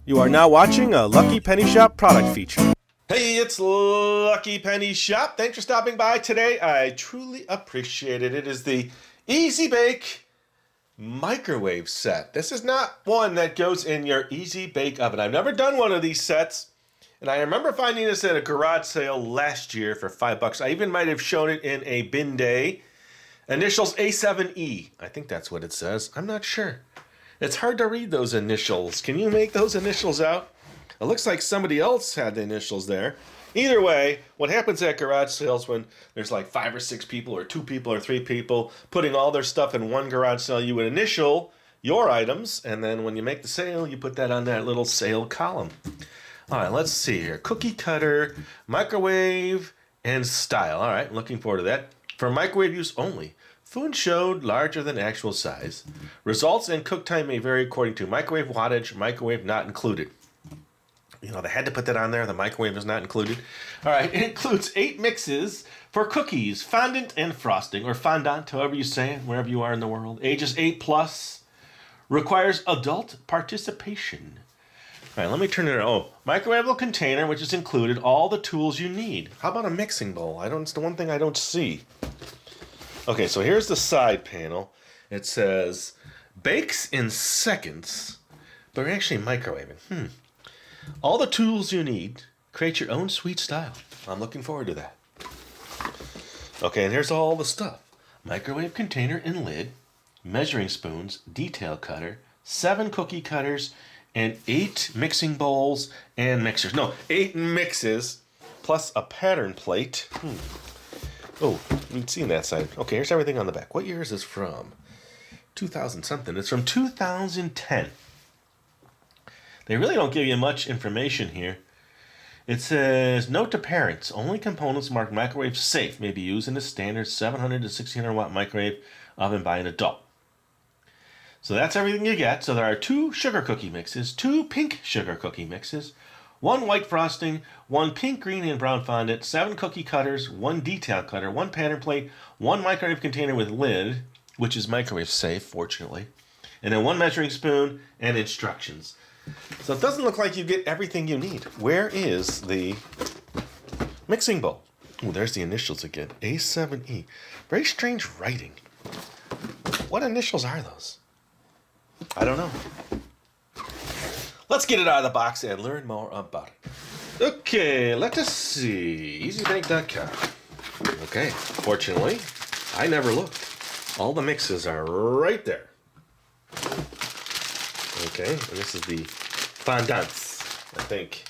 You are now watching a Lucky Penny Shop product feature. Hey, it's Lucky Penny Shop. Thanks for stopping by today. I truly appreciate it. It is the Easy Bake microwave set. This is not one that goes in your Easy Bake oven. I've never done one of these sets, and I remember finding this at a garage sale last year for $5. I even might have shown it in a bin day. Initials A7E. I think that's what it says. I'm not sure. It's hard to read those initials. Can you make those initials out? It looks like somebody else had the initials there. Either way, what happens at garage sales when there's like 5 or 6 people or 2 people or 3 people putting all their stuff in one garage sale, you would initial your items, and then when you make the sale, you put that on that little sale column. All right, let's see here. Cookie cutter, microwave, and style. All right, looking forward to that. For microwave use only. Food showed larger than actual size. Results and cook time may vary according to microwave wattage, microwave not included. You know, they had to put that on there. The microwave is not included. All right, it includes 8 mixes for cookies, fondant and frosting, or fondant, however you say it, wherever you are in the world. Ages 8 plus. Requires adult participation. All right, let me turn it on. Oh, microwavable container, which is included, all the tools you need. How about a mixing bowl? It's the one thing I don't see. Okay, so here's the side panel. It says, bakes in seconds, but we're actually microwaving. All the tools you need. Create your own sweet style. I'm looking forward to that. Okay, and here's all the stuff. Microwave container and lid, measuring spoons, detail cutter, 7 cookie cutters, and 8 mixing bowls and mixers. No, 8 mixes, plus a pattern plate. Oh, you've seen that side. Okay, here's everything on the back. What year is this from? 2000 something. It's from 2010. They really don't give you much information here. It says, note to parents, only components marked microwave safe may be used in a standard 700 to 1600 watt microwave oven by an adult. So that's everything you get. So there are 2 sugar cookie mixes, 2 pink sugar cookie mixes, 1 white frosting, 1 pink, green, and brown fondant, 7 cookie cutters, 1 detail cutter, 1 pattern plate, 1 microwave container with lid, which is microwave safe, fortunately, and then 1 measuring spoon and instructions. So it doesn't look like you get everything you need. Where is the mixing bowl? Oh, there's the initials again. A7E. Very strange writing. What initials are those? I don't know. Let's get it out of the box and learn more about it. Okay, let us see. EasyBake.com. Okay, fortunately, I never looked. All the mixes are right there. Okay, and this is the fondants, I think.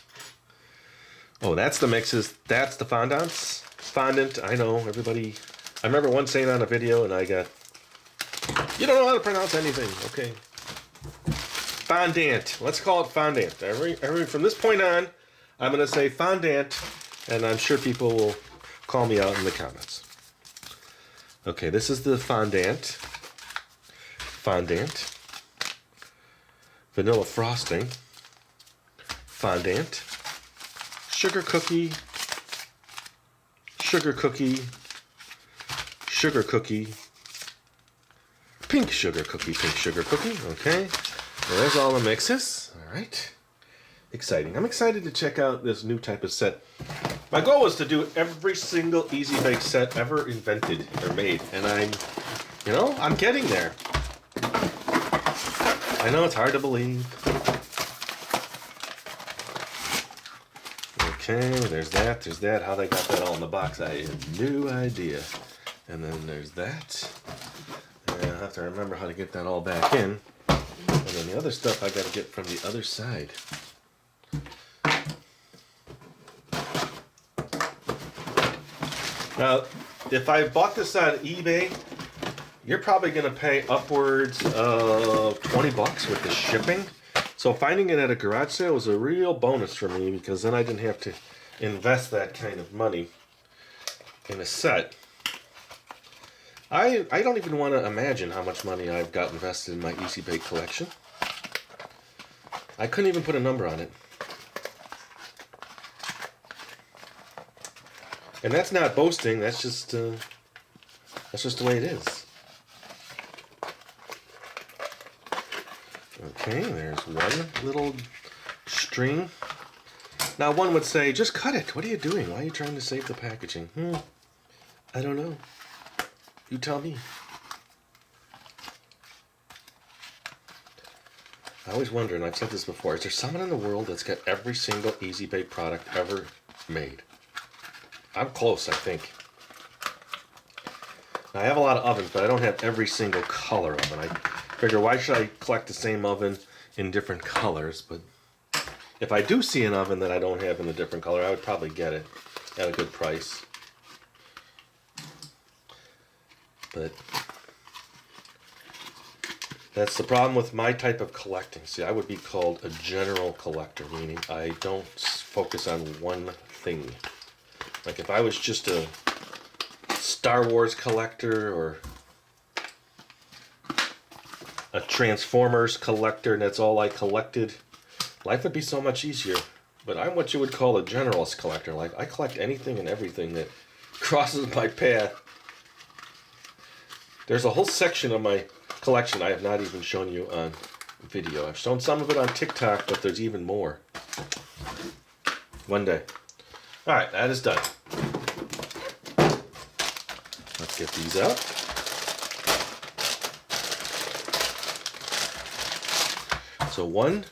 Oh, that's the mixes. That's the fondants. Fondant, I know, everybody. I remember once saying on a video, and I got, you don't know how to pronounce anything. Okay. Fondant. Let's call it fondant. From this point on, I'm going to say fondant, and I'm sure people will call me out in the comments. Okay, this is the fondant. Fondant. Vanilla frosting. Fondant. Sugar cookie. Sugar cookie. Sugar cookie. Pink sugar cookie. Pink sugar cookie. Okay. Well, there's all the mixes. All right. Exciting. I'm excited to check out this new type of set. My goal was to do every single Easy Bake set ever invented or made. And I'm getting there. I know it's hard to believe. Okay, there's that. How they got that all in the box, I have no idea. And then there's that. And I'll have to remember how to get that all back in. And then the other stuff I got to get from the other side. Now, if I bought this on eBay, you're probably going to pay upwards of $20 with the shipping. So finding it at a garage sale was a real bonus for me because then I didn't have to invest that kind of money in a set. I don't even want to imagine how much money I've got invested in my Easy Bake collection. I couldn't even put a number on it. And that's not boasting, that's just the way it is. Okay, there's one little string. Now one would say, just cut it. What are you doing? Why are you trying to save the packaging? I don't know. You tell me. I always wonder, and I've said this before, is there someone in the world that's got every single Easy Bake product ever made? I'm close, I think. Now, I have a lot of ovens, but I don't have every single color oven. I figure, why should I collect the same oven in different colors? But if I do see an oven that I don't have in a different color, I would probably get it at a good price. But that's the problem with my type of collecting. See, I would be called a general collector, meaning I don't focus on one thing. Like if I was just a Star Wars collector or a Transformers collector and that's all I collected, life would be so much easier. But I'm what you would call a generalist collector. Like I collect anything and everything that crosses my path. There's a whole section of my collection I have not even shown you on video. I've shown some of it on TikTok, but there's even more. One day. Alright, that is done. Let's get these out. So 1,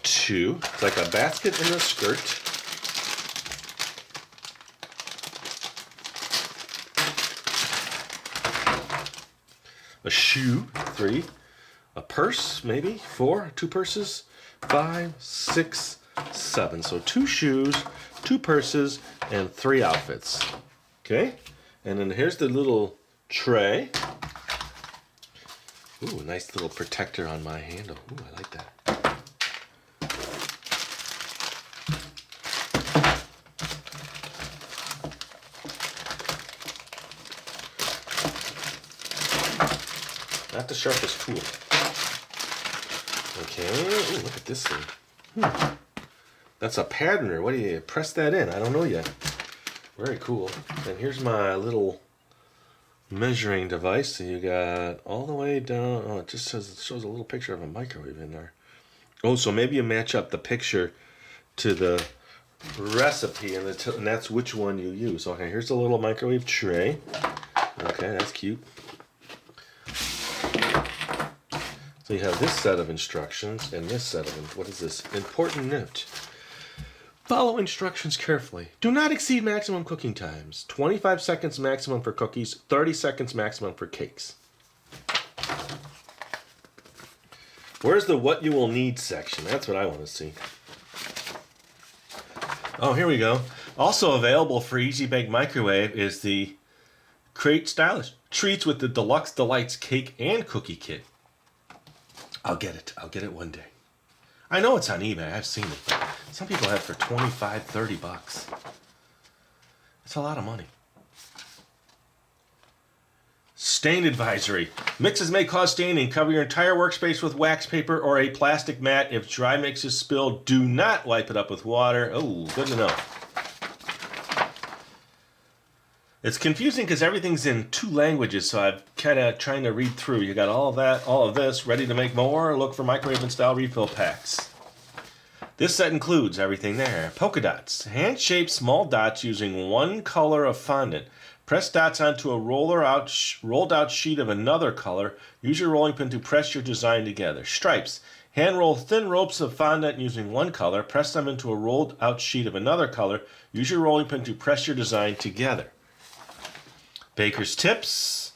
2, it's like a basket and a skirt. A shoe, 3, a purse, maybe 4, 2 purses, 5, 6, 7. So 2 shoes, 2 purses, and 3 outfits. Okay, and then here's the little tray. Ooh, a nice little protector on my handle. Ooh, I like that. Not the sharpest tool. Okay, ooh, look at this thing. That's a patterner. What do you press that in? I don't know yet. Very cool. And here's my little measuring device. So you got all the way down. Oh, it just shows a little picture of a microwave in there. Oh, so maybe you match up the picture to the recipe, and that's which one you use. Okay, here's a little microwave tray. Okay, that's cute. So you have this set of instructions and this set of, what is this? Important note. Follow instructions carefully. Do not exceed maximum cooking times. 25 seconds maximum for cookies, 30 seconds maximum for cakes. Where's the what you will need section? That's what I want to see. Oh, here we go. Also available for Easy Bake Microwave is the Create Stylish Treats with the Deluxe Delights Cake and Cookie Kit. I'll get it. I'll get it one day. I know it's on eBay. I've seen it. But some people have it for 25, 30 bucks. It's a lot of money. Stain advisory. Mixes may cause staining. Cover your entire workspace with wax paper or a plastic mat. If dry mix is spilled, do not wipe it up with water. Oh, good to know. It's confusing because everything's in 2 languages, so I'm kind of trying to read through. You got all of that, all of this, ready to make more? Look for microwave and style refill packs. This set includes everything there. Polka dots. Hand-shaped small dots using 1 color of fondant. Press dots onto a rolled out sheet of another color. Use your rolling pin to press your design together. Stripes. Hand roll thin ropes of fondant using 1 color. Press them into a rolled out sheet of another color. Use your rolling pin to press your design together. Baker's tips.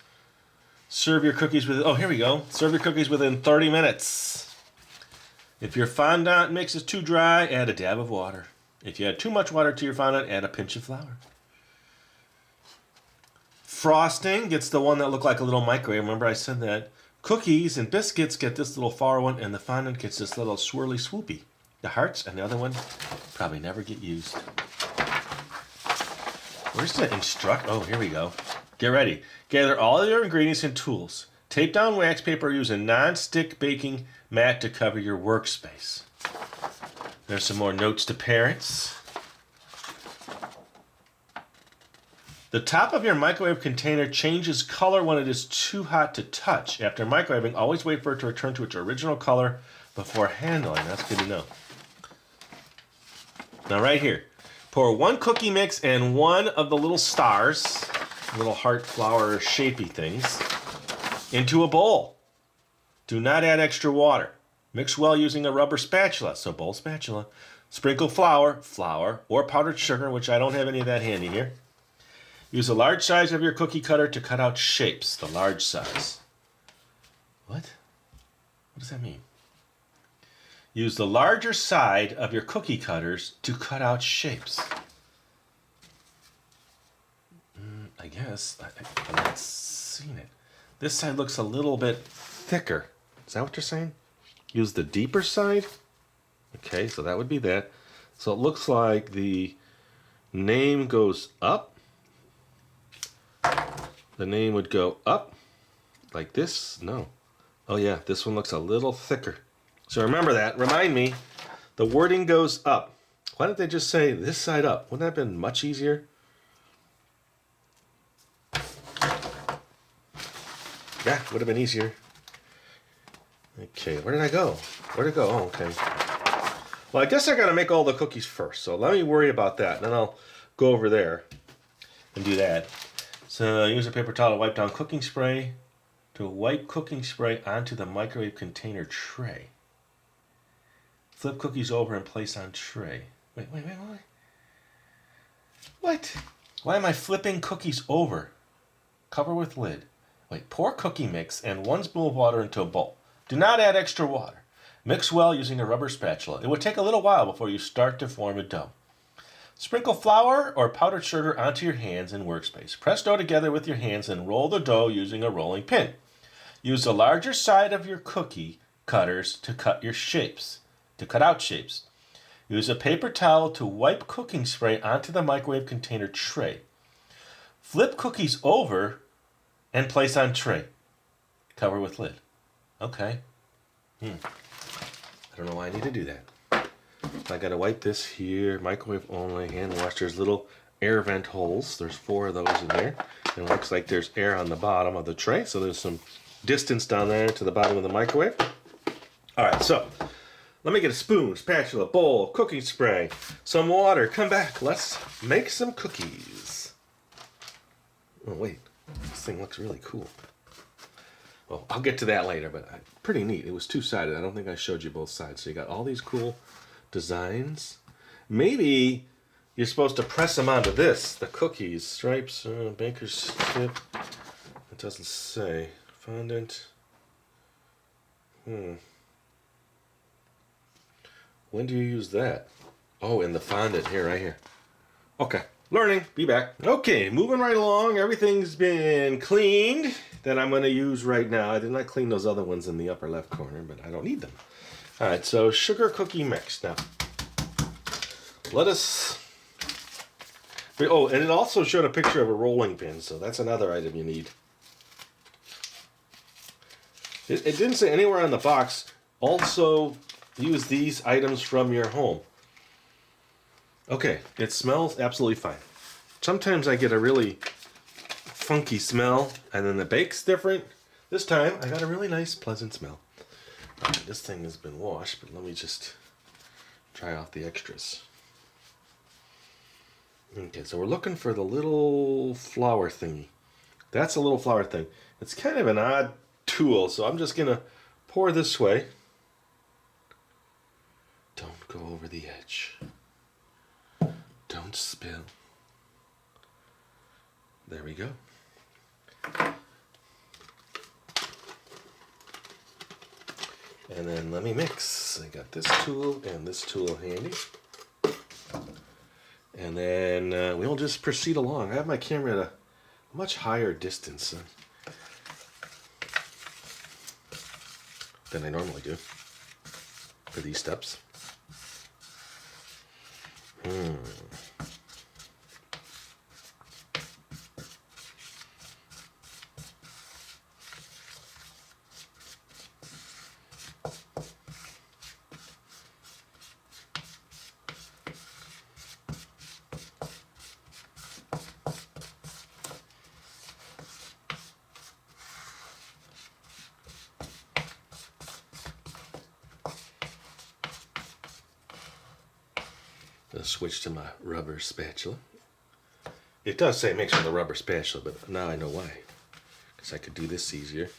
Serve your cookies with, oh, here we go. Serve your cookies within 30 minutes. If your fondant mix is too dry, add a dab of water. If you add too much water to your fondant, add a pinch of flour. Frosting gets the one that looked like a little microwave. Remember I said that. Cookies and biscuits get this little far one, and the fondant gets this little swirly swoopy. The hearts and the other one probably never get used. Where's the instruct? Oh, here we go. Get ready. Gather all your ingredients and tools. Tape down wax paper or use a non-stick baking mat to cover your workspace. There's some more notes to parents. The top of your microwave container changes color when it is too hot to touch. After microwaving, always wait for it to return to its original color before handling. That's good to know. Now right here, pour 1 cookie mix and 1 of the little stars, little heart flower shapey things, into a bowl. Do not add extra water. Mix well using a rubber spatula, so bowl spatula. Sprinkle flour, or powdered sugar, which I don't have any of that handy here. Use the large size of your cookie cutter to cut out shapes, the large size. What? What does that mean? Use the larger side of your cookie cutters to cut out shapes. I guess. I'm not seeing it. This side looks a little bit thicker. Is that what you're saying? Use the deeper side? Okay, so that would be that. So it looks like the name goes up. The name would go up like this. No. Oh yeah, this one looks a little thicker. So remember that. Remind me, the wording goes up. Why don't they just say this side up? Wouldn't that have been much easier? Yeah, would have been easier. Okay, where did I go? Where'd it go? Oh, okay. Well, I guess I got to make all the cookies first. So let me worry about that. And then I'll go over there and do that. So use a paper towel to wipe down cooking spray. To wipe cooking spray onto the microwave container tray. Flip cookies over and place on tray. Wait. What? Why am I flipping cookies over? Cover with lid. Wait, pour cookie mix and 1 spoon of water into a bowl. Do not add extra water. Mix well using a rubber spatula. It would take a little while before you start to form a dough. Sprinkle flour or powdered sugar onto your hands and workspace. Press dough together with your hands and roll the dough using a rolling pin. Use the larger side of your cookie cutters to cut out shapes. Use a paper towel to wipe cooking spray onto the microwave container tray. Flip cookies over and place on tray. Cover with lid. Okay. I don't know why I need to do that. I gotta wipe this here, microwave only, hand wash. There's little air vent holes. There's 4 of those in there. And it looks like there's air on the bottom of the tray, so there's some distance down there to the bottom of the microwave. All right, so let me get a spoon, spatula, bowl, cooking spray, some water. Come back. Let's make some cookies. Oh, wait. This thing looks really cool. Well, I'll get to that later, but pretty neat. It was 2-sided. I don't think I showed you both sides. So you got all these cool designs. Maybe you're supposed to press them onto this, the cookies, stripes, baker's tip. It doesn't say. Fondant. When do you use that? Oh, in the fondant here, right here. Okay, learning. Be back. Okay, moving right along. Everything's been cleaned that I'm going to use right now. I did not clean those other ones in the upper left corner, but I don't need them. All right, so sugar cookie mix. Now, let us... Oh, and it also showed a picture of a rolling pin, so that's another item you need. It didn't say anywhere on the box, also use these items from your home. Okay, it smells absolutely fine. Sometimes I get a really funky smell, and then the bake's different. This time, I got a really nice, pleasant smell. Right, this thing has been washed, but let me just try off the extras. Okay, so we're looking for the little flower thingy. That's a little flower thing. It's kind of an odd tool, so I'm just gonna pour this way. Don't go over the edge. Don't spill. There we go. And then let me mix. I got this tool and this tool handy. And then we'll just proceed along. I have my camera at a much higher distance than I normally do for these steps. I'll switch to my rubber spatula. It does say mix with a rubber spatula, but now I know why. Because I could do this easier.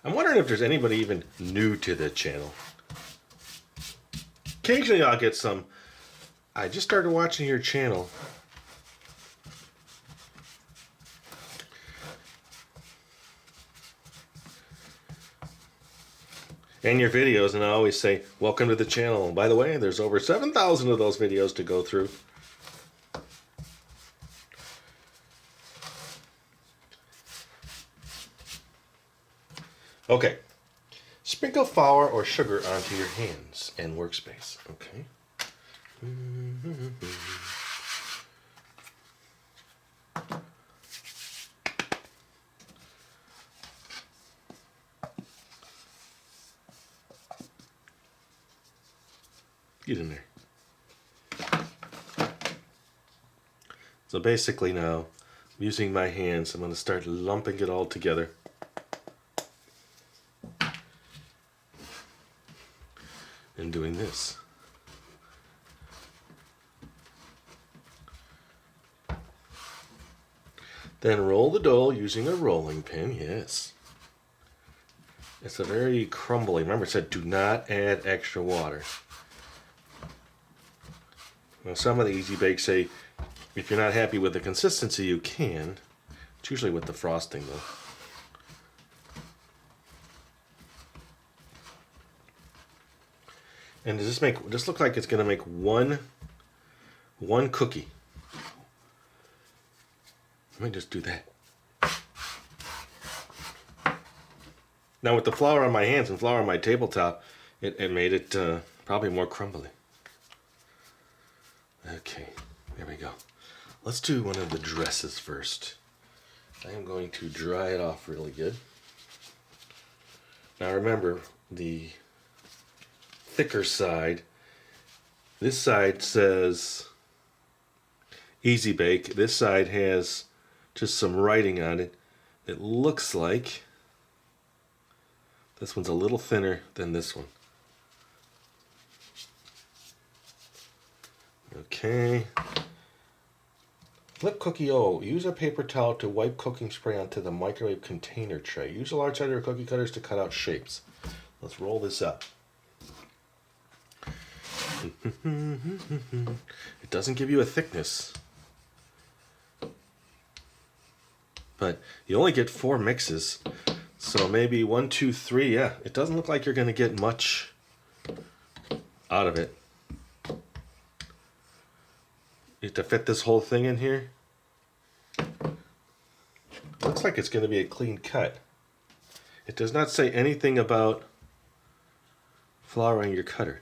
I'm wondering if there's anybody even new to the channel. Occasionally I'll get some, I just started watching your channel. And your videos, and I always say, welcome to the channel. By the way, there's over 7,000 of those videos to go through. Okay. Sprinkle flour or sugar onto your hands and workspace. Okay. Get in there. So basically now, using my hands, I'm going to start lumping it all together. And doing this. Then roll the dough using a rolling pin, yes. It's a very crumbly. Remember it said do not add extra water. Now some of the Easy Bakes say if you're not happy with the consistency you can. It's usually with the frosting though. And does this look like it's going to make one cookie? Let me just do that. Now with the flour on my hands and flour on my tabletop, it made it probably more crumbly. Okay, there we go. Let's do one of the dresses first. I am going to dry it off really good. Now remember, the thicker side, this side says Easy Bake. This side has just some writing on it. It looks like this one's a little thinner than this one. Okay. Flip cookie O. Use a paper towel to wipe cooking spray onto the microwave container tray. Use a large side of your cookie cutters to cut out shapes. Let's roll this up. It doesn't give you a thickness, but you only get 4 mixes, so maybe 1, 2, 3. Yeah, it doesn't look like you're going to get much out of it. You have to fit this whole thing in here. Looks like it's going to be a clean cut. It does not say anything about flouring your cutter.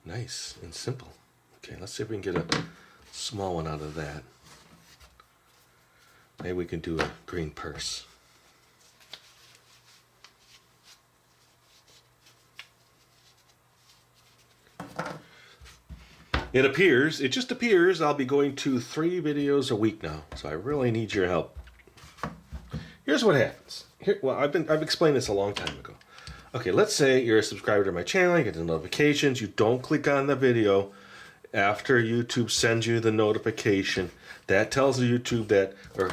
Nice and simple. Okay, let's see if we can get a small one out of that. Maybe we can do a green purse. It just appears I'll be going to 3 videos a week now, so I really need your help. Here's what happens. I've explained this a long time ago. Okay, let's say you're a subscriber to my channel, you get the notifications, you don't click on the video after YouTube sends you the notification. That tells YouTube that, or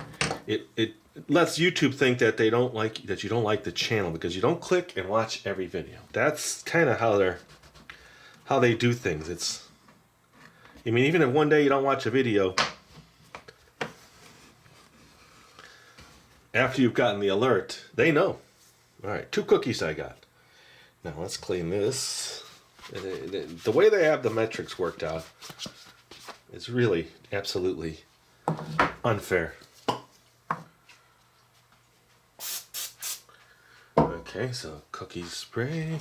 it lets YouTube think that you don't like the channel because you don't click and watch every video. That's kind of how they do things. Even if one day you don't watch a video, after you've gotten the alert, they know. All right, 2 cookies I got. Now let's clean this. The way they have the metrics worked out is really absolutely unfair. Okay, so cooking spray,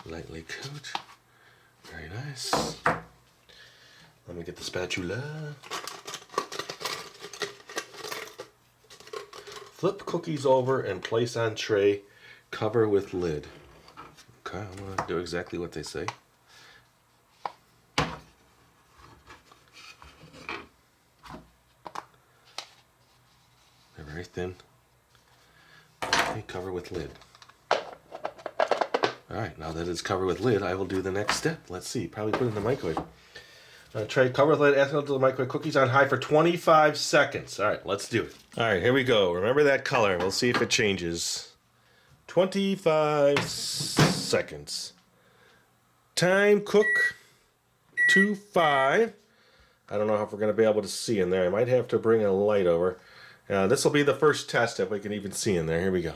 lightly coat. Very nice. Let me get the spatula. Flip cookies over and place on tray. Cover with lid. Okay, I'm going to do exactly what they say. very thin. Okay, cover with lid. Alright, now that it's covered with lid, I will do the next step. Let's see, probably put it in the microwave. Tray cover with lid, ask it to the microwave, cookies on high for 25 seconds. Alright, let's do it. Alright, here we go. Remember that color. We'll see if it changes. 25 seconds. Time cook to 5. I don't know if we're going to be able to see in there. I might have to bring a light over. This will be the first test if we can even see in there. Here we go.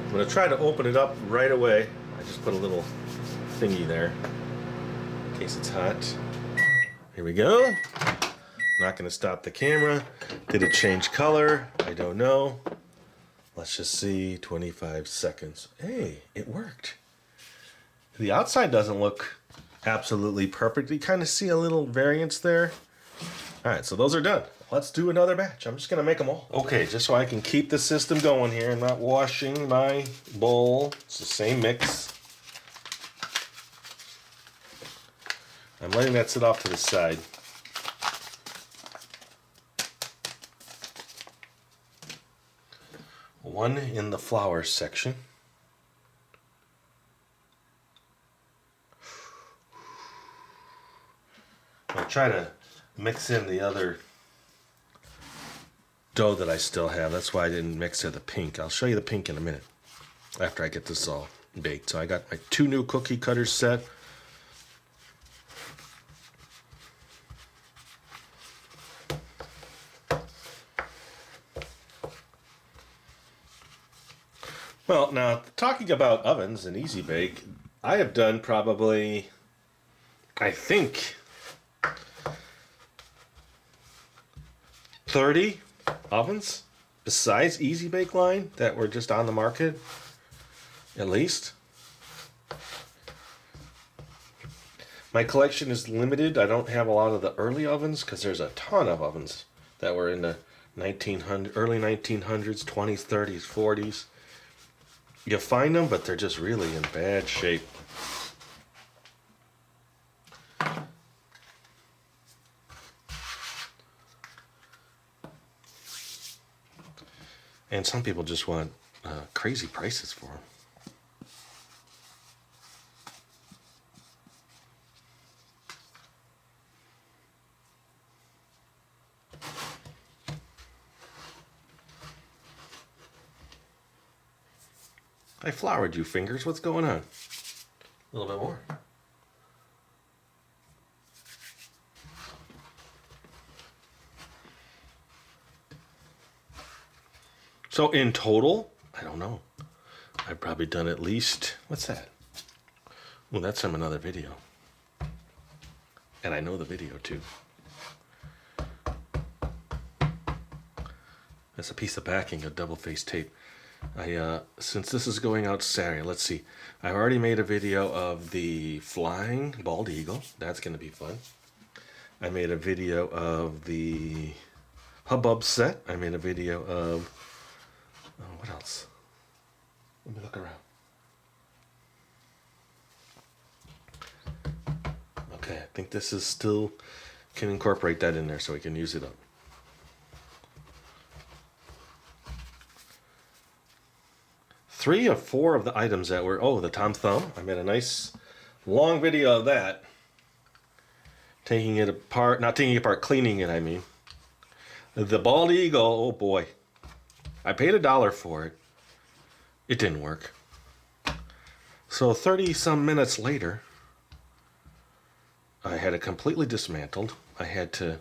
I'm going to try to open it up right away. I just put a little thingy there in case it's hot. Here we go. Not going to stop the camera. Did it change color? I don't know. Let's just see. 25 seconds. Hey, it worked. The outside doesn't look absolutely perfect. You kind of see a little variance there. All right, so those are done. Let's do another batch. I'm just going to make them all. Okay, just so I can keep the system going here. I'm not washing my bowl. It's the same mix. I'm letting that sit off to the side. One in the flour section. I'll try to mix in the other dough that I still have. That's why I didn't mix the pink. I'll show you the pink in a minute after I get this all baked. So I got my 2 new cookie cutters set. Well, now talking about ovens and Easy Bake, I have done probably, I think, 30 ovens besides Easy Bake line that were just on the market, at least. My collection is limited. I don't have a lot of the early ovens because there's a ton of ovens that were in the early 1900s, 20s, 30s, 40s. You find them, but they're just really in bad shape. And some people just want crazy prices for them. I floured you, fingers. What's going on? A little bit more. So in total, I don't know. I've probably done at least, what's that? Well, that's from another video. And I know the video too. That's a piece of backing of double-faced tape. Since this is going out Saturday, let's see. I've already made a video of the flying bald eagle. That's going to be fun. I made a video of the hubbub set. I made a video of, what else? Let me look around. Okay, I think this is still, can incorporate that in there so we can use it up. Three or four of the items that were, the Tom Thumb. I made a nice long video of that. Taking it apart, not taking it apart, cleaning it, I mean. The bald eagle, oh boy. I paid $1 for it. It didn't work. So 30 some minutes later, I had it completely dismantled. I had to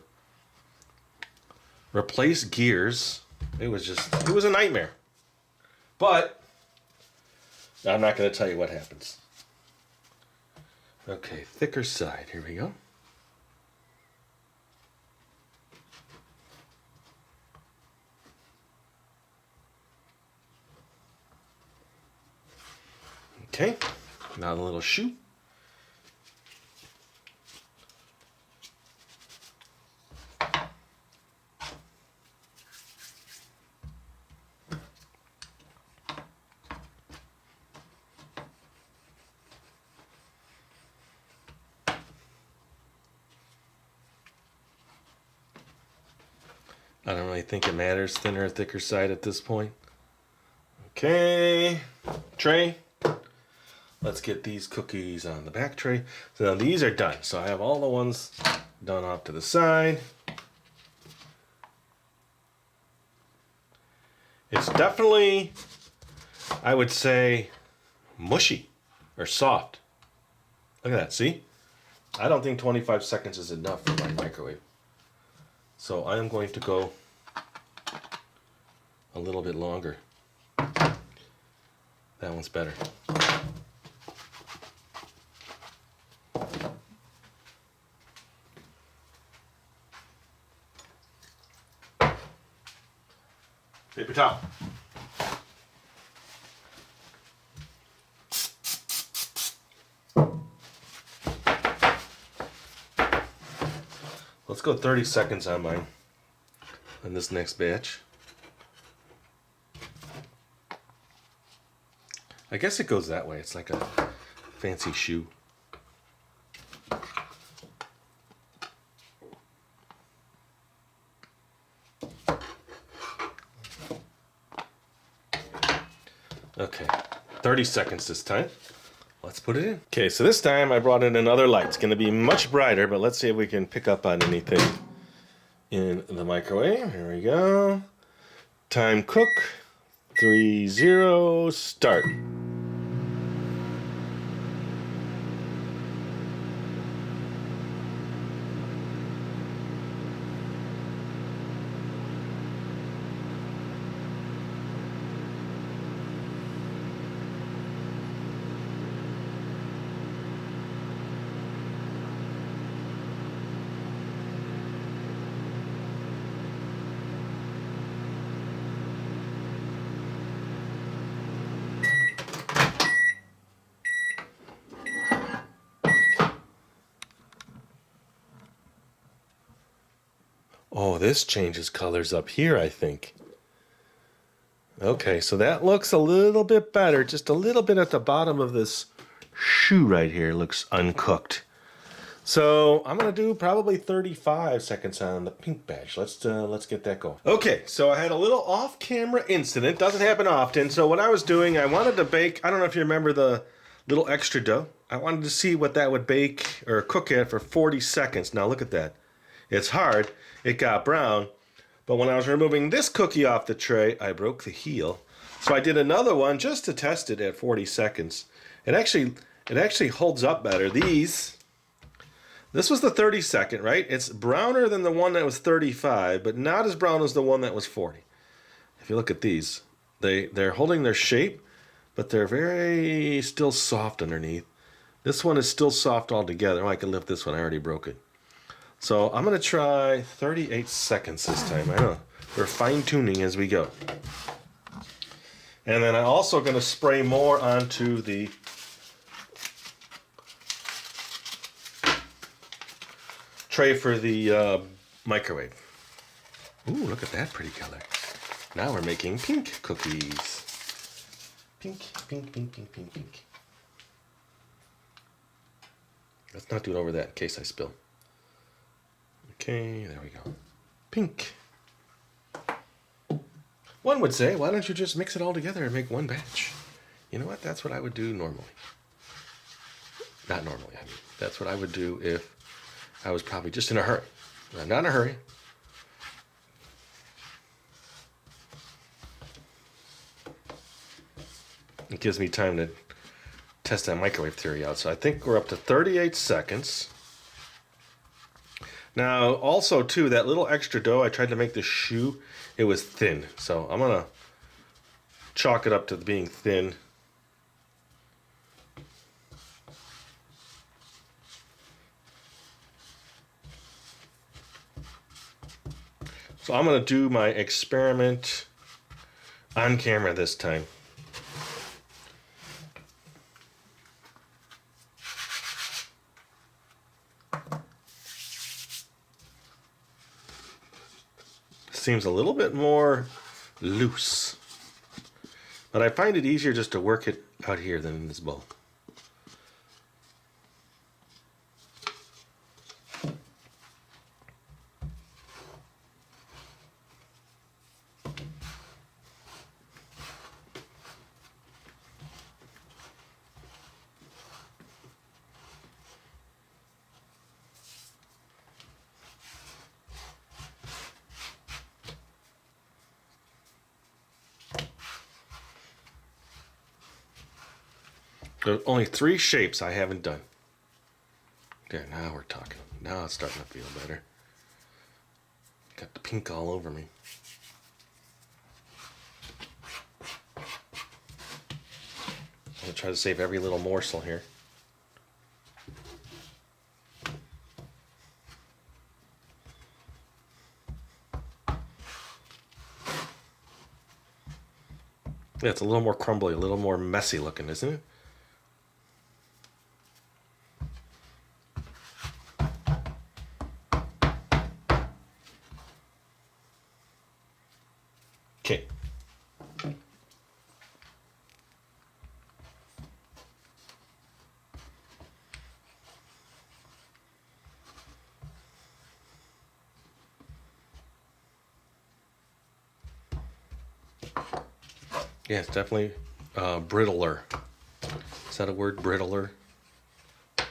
replace gears. It was a nightmare. But I'm not going to tell you what happens. Okay, thicker side. Here we go. Okay, now the little shoe. I don't really think it matters, thinner or thicker side at this point. Okay, tray. Let's get these cookies on the back tray. So now these are done. So I have all the ones done off to the side. It's definitely, I would say, mushy or soft. Look at that, see? I don't think 25 seconds is enough for my microwave. So I am going to go a little bit longer. That one's better. Paper towel. Let's go 30 seconds on mine, on this next batch. I guess it goes that way. It's like a fancy shoe. Okay, 30 seconds this time. Let's put it in. Okay, so this time I brought in another light. It's going to be much brighter, but let's see if we can pick up on anything in the microwave. Here we go. Time cook. 3, 0, start. Oh, this changes colors up here, I think. Okay, so that looks a little bit better. Just a little bit at the bottom of this shoe right here looks uncooked. So I'm gonna do probably 35 seconds on the pink batch. Let's get that going. Okay, so I had a little off-camera incident. Doesn't happen often. So what I was doing, I wanted to bake. I don't know if you remember the little extra dough. I wanted to see what that would bake or cook at for 40 seconds. Now look at that. It's hard. It got brown. But when I was removing this cookie off the tray, I broke the heel. So I did another one just to test it at 40 seconds. It actually holds up better. This was the 30 second, right? It's browner than the one that was 35, but not as brown as the one that was 40. If you look at these, they're holding their shape, but they're very still soft underneath. This one is still soft altogether. Oh, I can lift this one. I already broke it. So I'm going to try 38 seconds this time. I know. We're fine-tuning as we go. And then I'm also going to spray more onto the tray for the microwave. Ooh, look at that pretty color. Now we're making pink cookies. Pink, pink, pink, pink, pink, pink. Let's not do it over that in case I spill. Okay, there we go. Pink. One would say, why don't you just mix it all together and make one batch? You know what? That's what I would do normally. Not normally, I mean. That's what I would do if I was probably just in a hurry. I'm not in a hurry. It gives me time to test that microwave theory out. So I think we're up to 38 seconds. Now, also, too, that little extra dough, I tried to make the shoe, it was thin. So I'm going to chalk it up to being thin. So I'm going to do my experiment on camera this time. Seems a little bit more loose, but I find it easier just to work it out here than in this bowl. There's only 3 shapes I haven't done. There, now we're talking. Now it's starting to feel better. Got the pink all over me. I'm going to try to save every little morsel here. Yeah, it's a little more crumbly, a little more messy looking, isn't it? Okay. Yeah, it's definitely brittler. Is that a word, brittler? There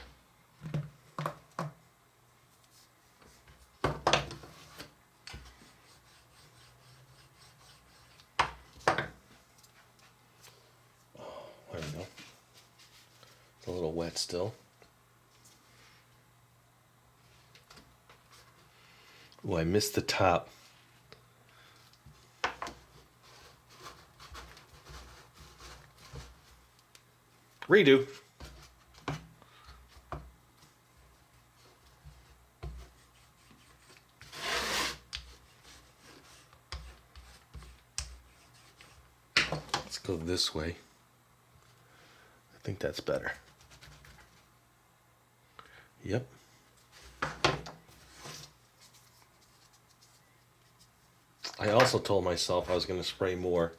we go. It's a little wet still. Oh, I missed the top. Redo. Let's go this way. I think that's better. Yep. I also told myself I was going to spray more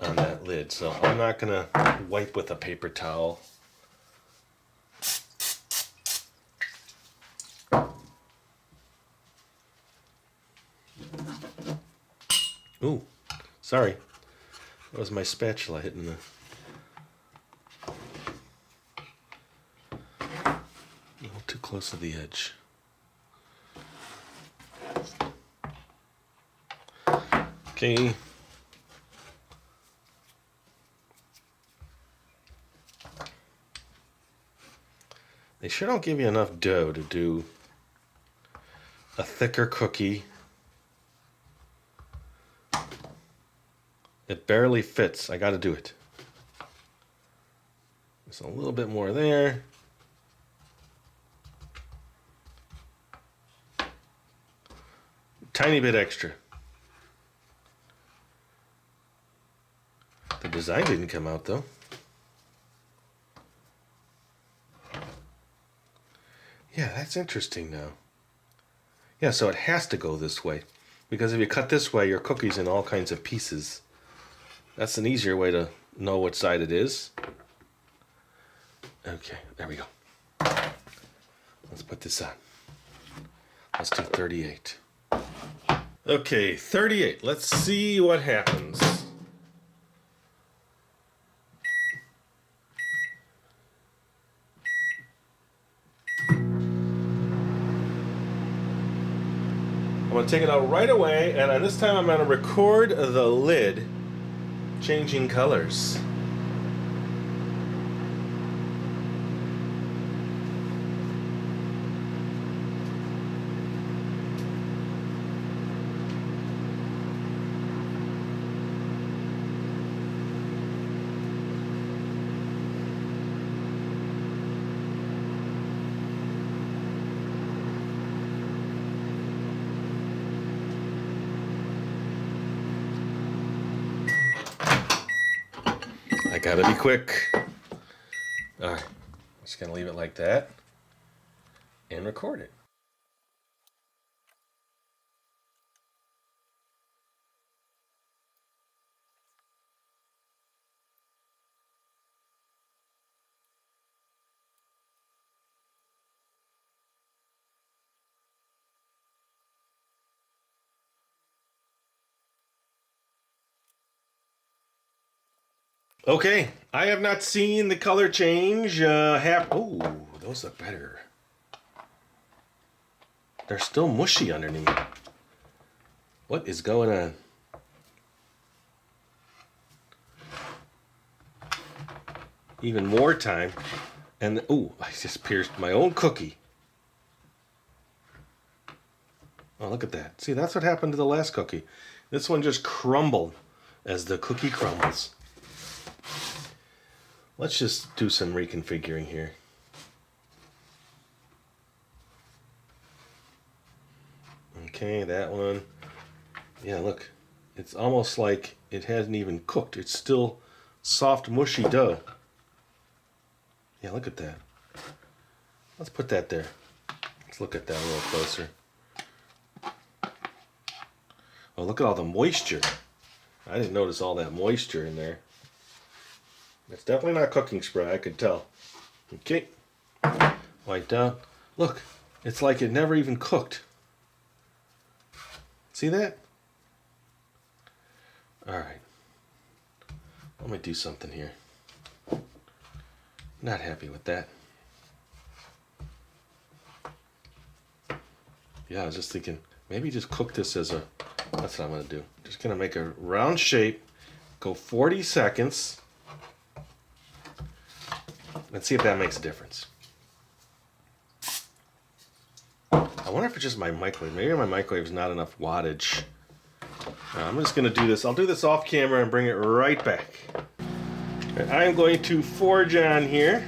on that lid, so I'm not going to wipe with a paper towel. Ooh, sorry. That was my spatula hitting the... A little too close to the edge. Okay. They sure don't give you enough dough to do a thicker cookie. It barely fits. I got to do it. There's a little bit more there. Tiny bit extra. The design didn't come out though. Yeah, that's interesting now. Yeah, so it has to go this way. Because if you cut this way, your cookie's in all kinds of pieces. That's an easier way to know which side it is. Okay, there we go. Let's put this on. Let's do 38. Okay, 38. Let's see what happens. I'm going to take it out right away, and this time I'm going to record the lid changing colors. I gotta be quick. Alright, just gonna leave it like that and record it. Okay, I have not seen the color change. Oh, those look better. They're still mushy underneath. What is going on? even more time. And, ooh, I just pierced my own cookie. Oh, look at that. See, that's what happened to the last cookie. This one just crumbled as the cookie crumbles. Let's just do some reconfiguring here. Okay, that one. Yeah, look. It's almost like it hasn't even cooked. It's still soft, mushy dough. Yeah, look at that. Let's put that there. Let's look at that a little closer. Oh, look at all the moisture. I didn't notice all that moisture in there. It's definitely not cooking spray, I could tell. Okay. Wiped out. Look, it's like it never even cooked. See that? Alright. Let me do something here. Not happy with that. Yeah, I was just thinking, maybe just cook this as a... That's what I'm going to do. Just going to make a round shape. Go 40 seconds. Let's see if that makes a difference. I wonder if it's just my microwave. Maybe my microwave is not enough wattage. I'm just going to do this. I'll do this off camera and bring it right back. I'm going to forge on here.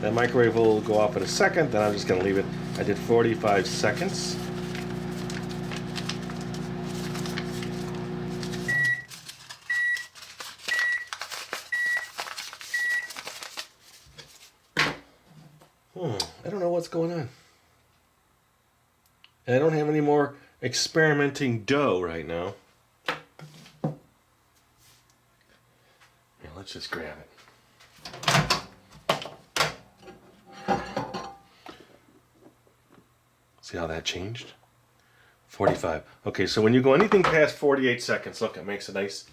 That microwave will go off in a second. Then I'm just going to leave it. I did 45 seconds. I don't know what's going on. And I don't have any more experimenting dough right now. Here, let's just grab it. See how that changed? 45. Okay, so when you go anything past 48 seconds, look, it makes a nice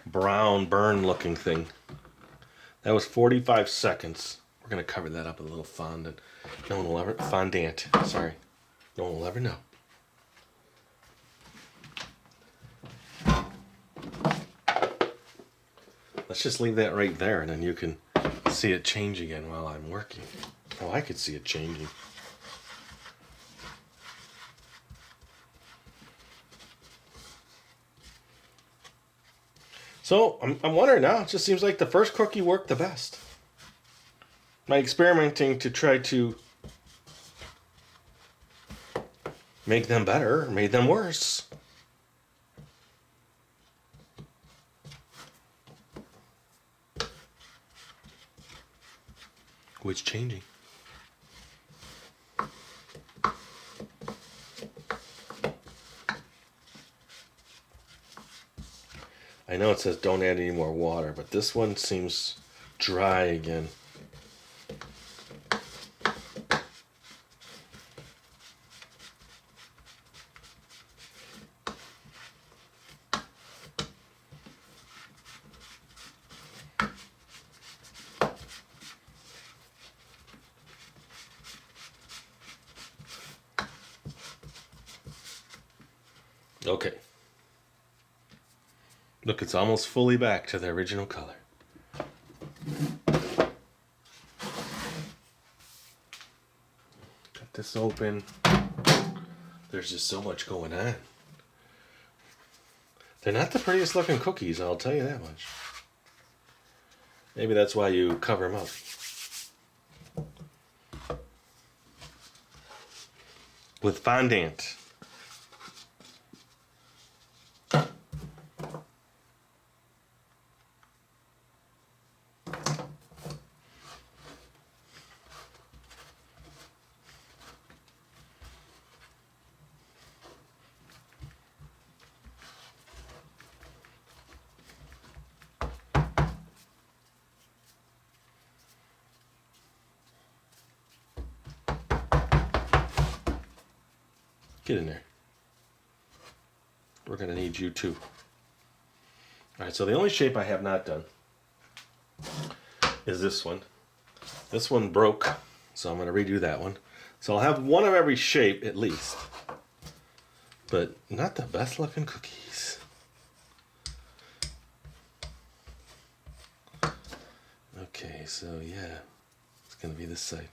brown burn looking thing. That was 45 seconds. We're going to cover that up with a little fondant. No one will ever... Fondant. Sorry. No one will ever know. Let's just leave that right there, and then you can see it change again while I'm working. Oh, I could see it changing. So, I'm wondering now, it just seems like the first cookie worked the best. My experimenting to try to make them better made them worse. Which changing? I know it says don't add any more water, but this one seems dry again. Okay. Look, it's almost fully back to the original color. Cut this open. There's just so much going on. They're not the prettiest looking cookies, I'll tell you that much. Maybe that's why you cover them up. With fondant. Get in there. We're going to need you too. Alright, so the only shape I have not done is this one. This one broke, so I'm going to redo that one. So I'll have one of every shape at least. But not the best looking cookies. Okay, so yeah, it's going to be this side.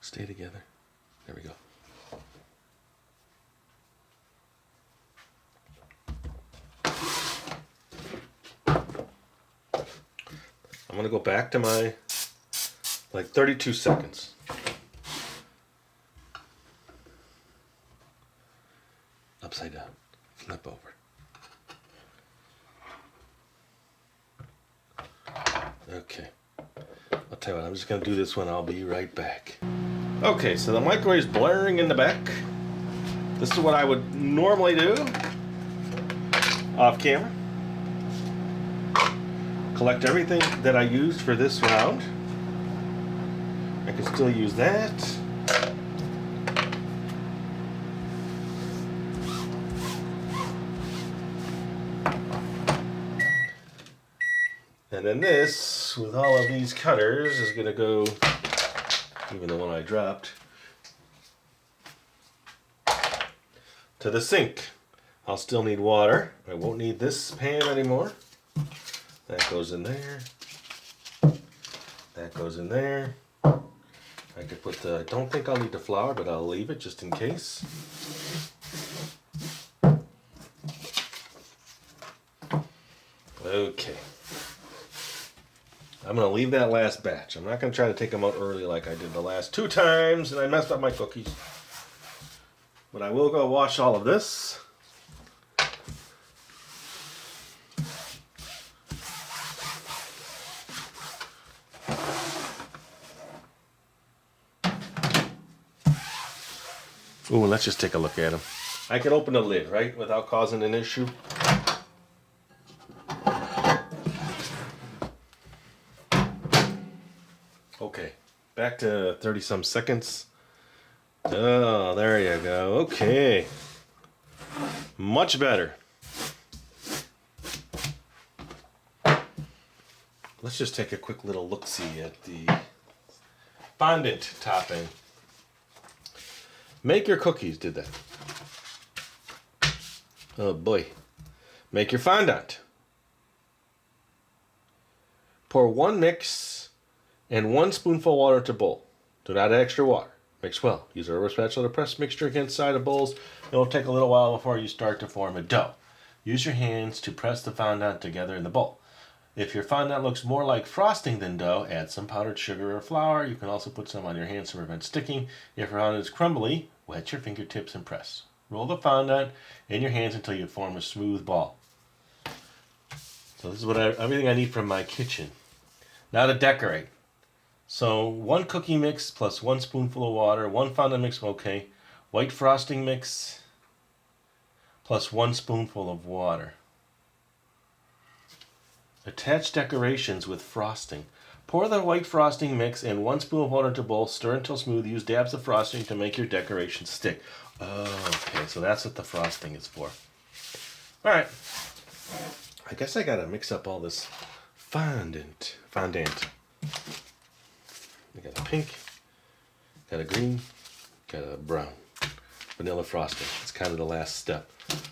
Stay together. There we go. I'm going to go back to my, 32 seconds. Upside down. Flip over. Okay. I'll tell you what, I'm just going to do this one. I'll be right back. Okay, so the microwave's blaring in the back. This is what I would normally do off camera. Collect everything that I used for this round. I can still use that. And then this, with all of these cutters, is going to go, even the one I dropped, to the sink. I'll still need water. I won't need this pan anymore. That goes in there. That goes in there. I could put the, I don't think I'll need the flour, but I'll leave it just in case. Okay. I'm going to leave that last batch. I'm not going to try to take them out early like I did the last 2 times, and I messed up my cookies. But I will go wash all of this. Ooh, let's just take a look at them. I can open the lid, right, without causing an issue. Okay, back to 30-some seconds. Oh, there you go. Okay. Much better. Let's just take a quick little look-see at the fondant topping. Make your cookies, did that. Oh boy. Make your fondant. Pour 1 mix and 1 spoonful water into bowl. Do not add extra water. Mix well. Use a rubber spatula to press mixture against side of bowls. It will take a little while before you start to form a dough. Use your hands to press the fondant together in the bowl. If your fondant looks more like frosting than dough, add some powdered sugar or flour. You can also put some on your hands to prevent sticking. If your fondant is crumbly, wet your fingertips and press. Roll the fondant in your hands until you form a smooth ball. So this is everything I need from my kitchen. Now to decorate. So 1 cookie mix plus 1 spoonful of water, 1 fondant mix, okay. White frosting mix plus 1 spoonful of water. Attach decorations with frosting. Pour the white frosting mix and 1 spoon of water into a bowl. Stir until smooth. Use dabs of frosting to make your decorations stick. Oh, okay, so that's what the frosting is for. All right. I guess I gotta mix up all this fondant. I got a pink, got a green, got a brown. Vanilla frosting. It's kind of the last step.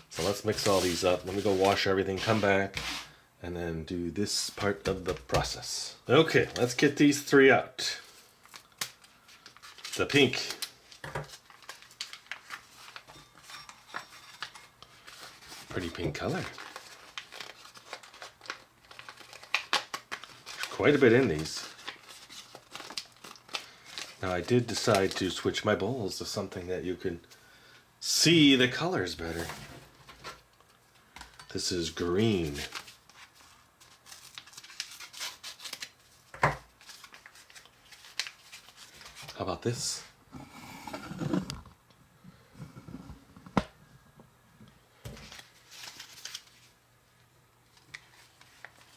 So let's mix all these up. Let me go wash everything, come back, and then do this part of the process. Okay, let's get these 3 out. The pink. Pretty pink color. Quite a bit in these. Now I did decide to switch my bowls to something that you can see the colors better. This is green. How about this?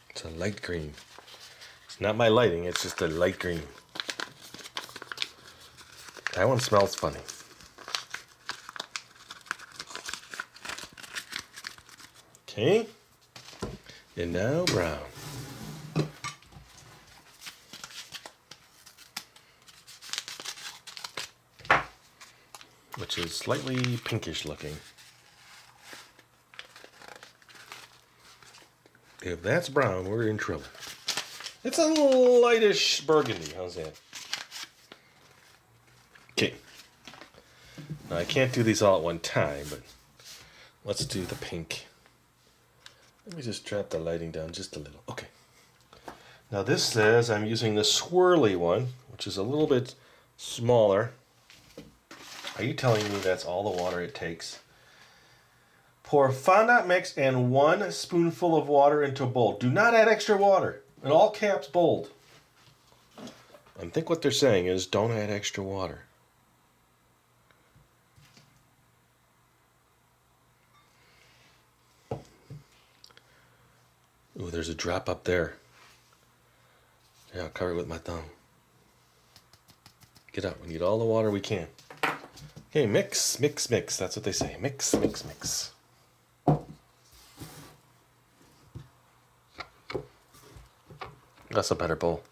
It's a light green. It's not my lighting, it's just a light green. That one smells funny. Okay. And now brown. Which is slightly pinkish looking. If that's brown, we're in trouble. It's a little lightish burgundy. How's that? Okay. Now I can't do these all at one time, but let's do the pink. Let me just drop the lighting down just a little. Okay. Now this says I'm using the swirly one, which is a little bit smaller. Are you telling me that's all the water it takes? Pour fondant mix and 1 spoonful of water into a bowl. Do not add extra water. In all caps, bold. I think what they're saying is don't add extra water. Ooh, there's a drop up there. Yeah, I'll cover it with my thumb. Get up. We need all the water we can. Okay, mix, mix, mix. That's what they say. Mix, mix, mix. That's a better bowl.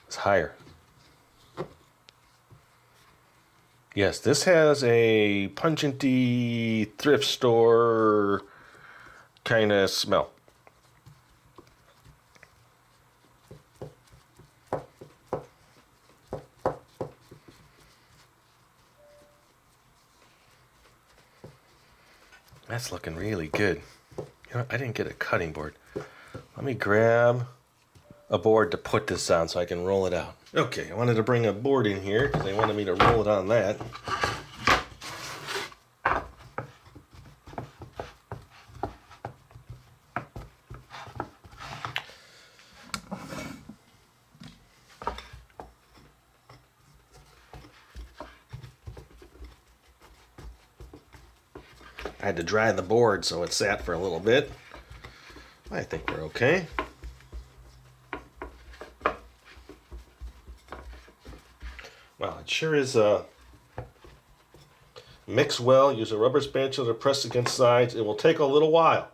It's higher. Yes, this has a pungenty thrift store kind of smell. That's looking really good. You know, I didn't get a cutting board. Let me grab a board to put this on so I can roll it out. Okay, I wanted to bring a board in here because they wanted me to roll it on that. I had to dry the board so it sat for a little bit. I think we're okay. Wow, it sure is mix well. Use a rubber spatula to press against sides. It will take a little while.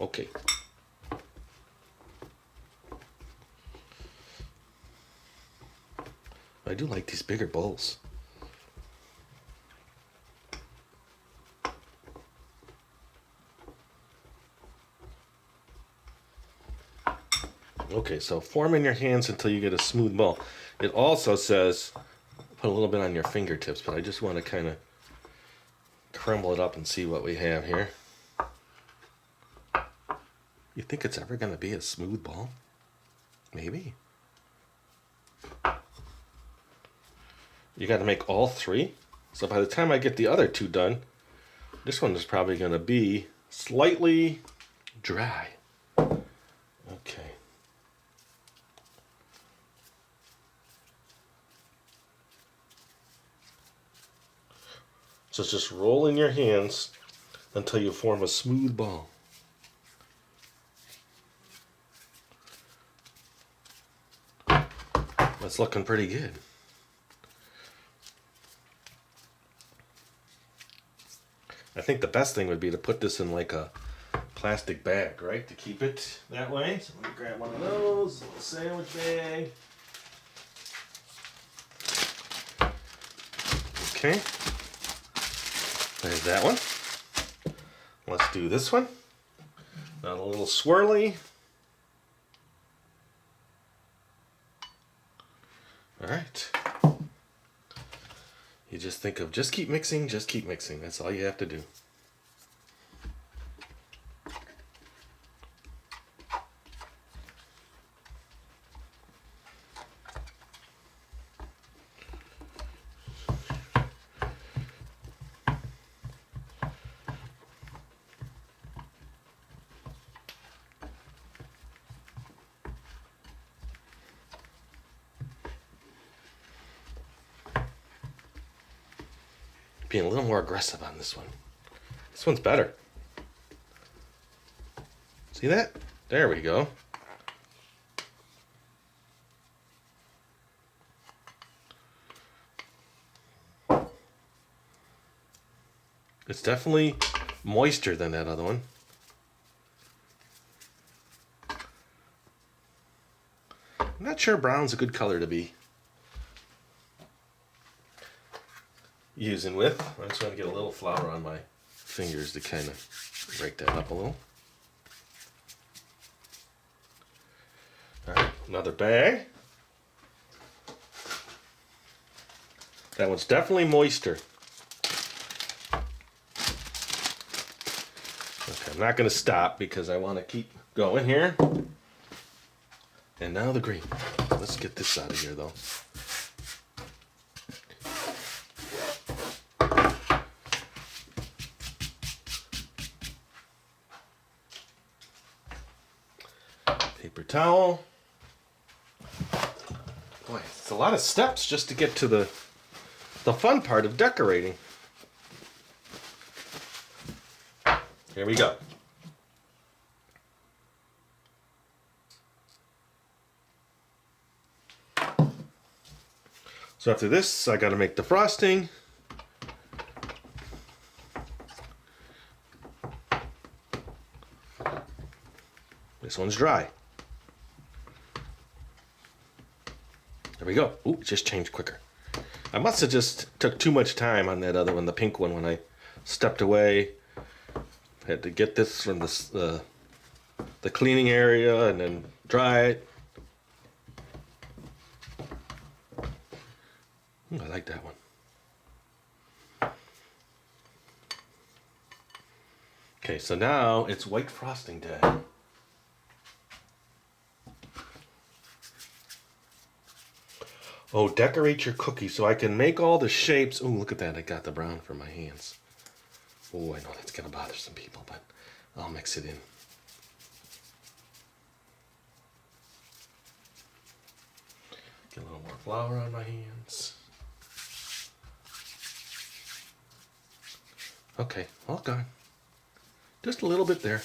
Okay. I do like these bigger bowls. Okay, so form in your hands until you get a smooth ball. It also says put a little bit on your fingertips, but I just want to kind of crumble it up and see what we have here. You think it's ever going to be a smooth ball? Maybe. You got to make all 3. So by the time I get the other 2 done, this one is probably going to be slightly dry. Okay. So just roll in your hands until you form a smooth ball. That's looking pretty good. I think the best thing would be to put this in like a plastic bag, right? To keep it that way. So let me grab one of those, a little sandwich bag. Okay. There's that one. Let's do this one. Now a little swirly. All right. You just think of just keep mixing, just keep mixing. That's all you have to do. Being a little more aggressive on this one. This one's better. See that? There we go. It's definitely moister than that other one. I'm not sure brown's a good color to be using with. I'm just going to get a little flour on my fingers to kind of break that up a little. All right, another bag. That one's definitely moister. Okay, I'm not going to stop because I want to keep going here. And now the green. Let's get this out of here though. Paper towel. Boy, it's a lot of steps just to get to the fun part of decorating. Here we go. So after this, I got to make the frosting. This one's dry. There we go. Ooh, it just changed quicker. I must have just took too much time on that other one, the pink one, when I stepped away. Had to get this from the cleaning area and then dry it. I like that one. Okay, so now it's white frosting day. Oh, decorate your cookie so I can make all the shapes. Oh, look at that. I got the brown for my hands. Oh, I know that's going to bother some people, but I'll mix it in. Get a little more flour on my hands. Okay, all gone. Just a little bit there.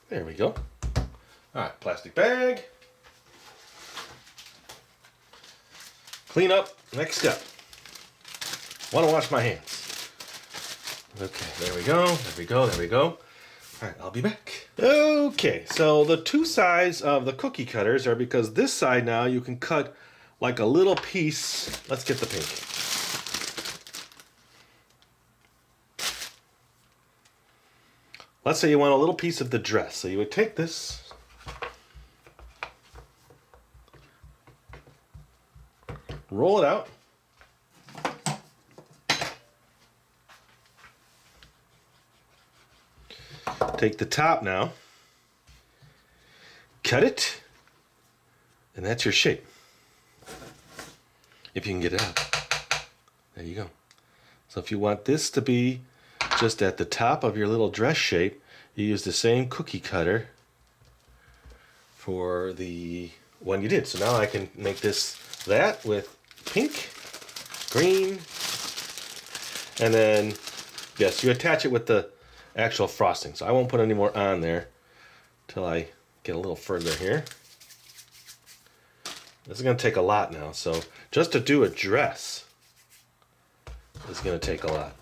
There we go. All right, plastic bag. Clean up, next step. Want to wash my hands. Okay, there we go, there we go, there we go. All right, I'll be back. Okay, so the two sides of the cookie cutters are because this side now you can cut like a little piece. Let's get the pink. Let's say you want a little piece of the dress. So you would take this. Roll it out. Take the top now. Cut it. And that's your shape. If you can get it out. There you go. So if you want this to be just at the top of your little dress shape, you use the same cookie cutter for the one you did. So now I can make that with pink, green, and then, yes, you attach it with the actual frosting. So I won't put any more on there till I get a little further here. This is going to take a lot now. So just to do a dress is going to take a lot.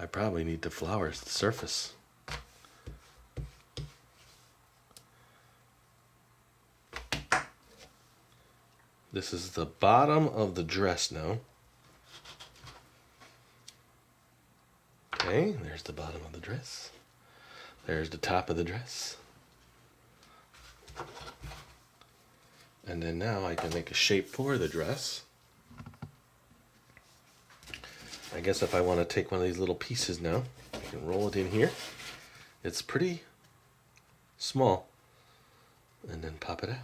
I probably need to flour the surface. This is the bottom of the dress now. Okay, there's the bottom of the dress. There's the top of the dress. And then now I can make a shape for the dress. I guess if I want to take one of these little pieces now, I can roll it in here. It's pretty small. And then pop it out.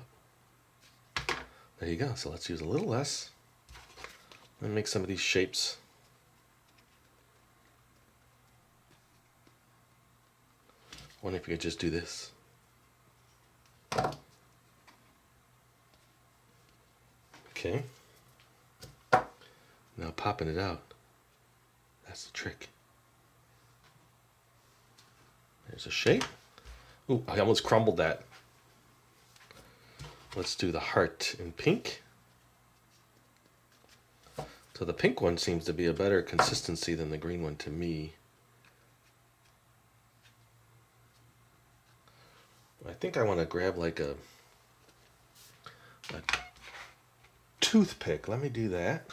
There you go. So let's use a little less and make some of these shapes. I wonder if we could just do this. Okay. Now popping it out. That's the trick. There's a shape. Ooh, I almost crumbled that. Let's do the heart in pink. So the pink one seems to be a better consistency than the green one to me. I think I want to grab like a toothpick. Let me do that.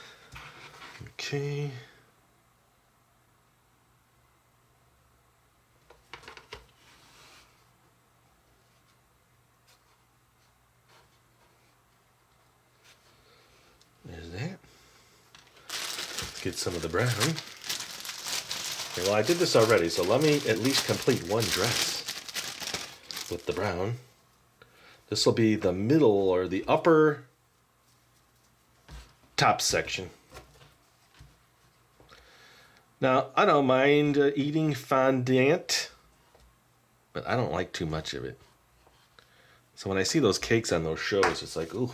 Okay. There's that. Let's get some of the brown. Okay, well, I did this already, so let me at least complete one dress with the brown. This will be the middle or the upper top section. Now, I don't mind eating fondant, but I don't like too much of it. So when I see those cakes on those shows, it's like, ooh,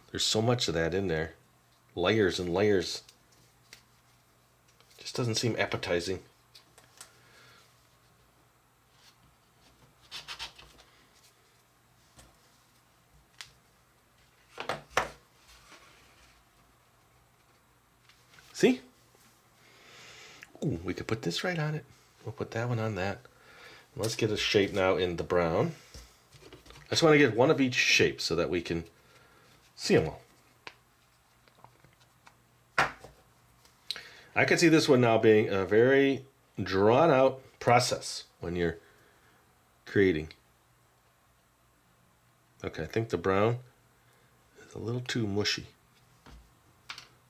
there's so much of that in there. Layers and layers. Just doesn't seem appetizing. See? Ooh, we could put this right on it. We'll put that one on that. Let's get a shape now in the brown. I just want to get one of each shape so that we can see them all. I can see this one now being a very drawn out process when you're creating. Okay, I think the brown is a little too mushy.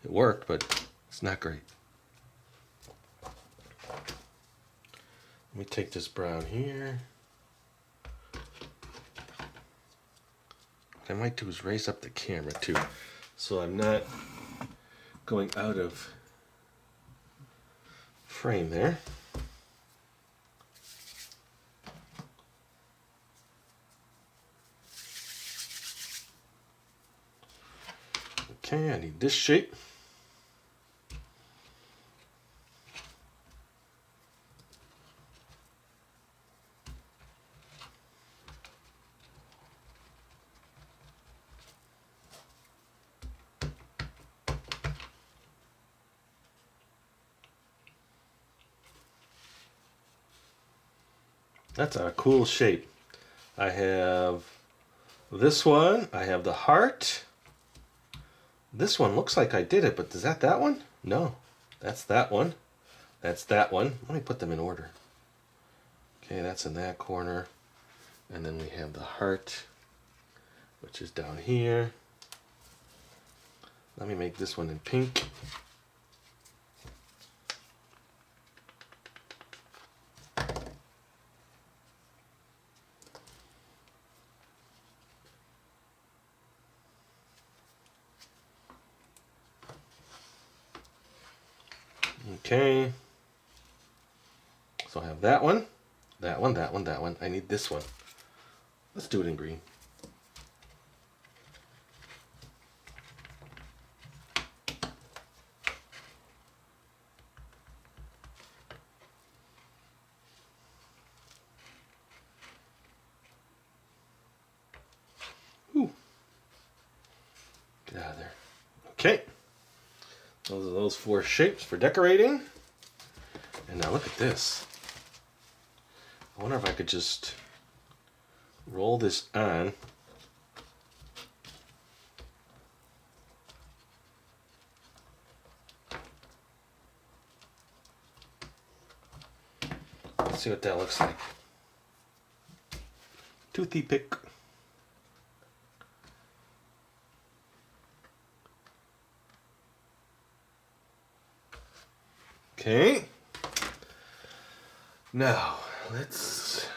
It worked, but it's not great. Let me take this brown here. What I might do is raise up the camera too, so I'm not going out of frame there. Okay, I need this shape. That's a cool shape. I have this one. I have the heart. This one looks like I did it, but is that one? No, that's that one. That's that one. Let me put them in order. Okay, that's in that corner. And then we have the heart, which is down here. Let me make this one in pink. Okay, so I have that one, that one, that one, that one. I need this one. Let's do it in green. Ooh. Get out of there. Okay. Those are those four shapes for decorating. And now look at this. I wonder if I could just roll this on. Let's see what that looks like. Toothy pick. Okay. Now, let's...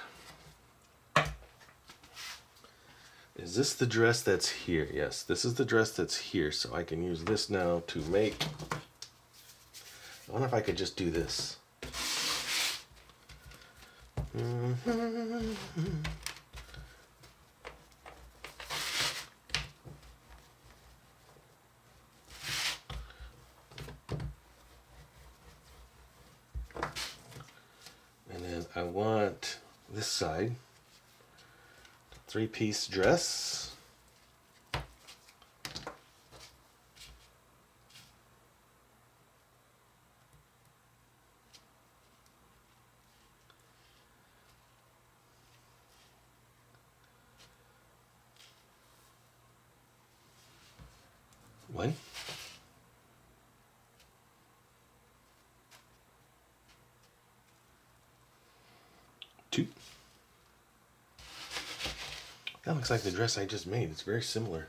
Is this the dress that's here? Yes, this is the dress that's here, so I can use this now to make... I wonder if I could just do this. And then I want this side three-piece dress. One. Two. That looks like the dress I just made. It's very similar.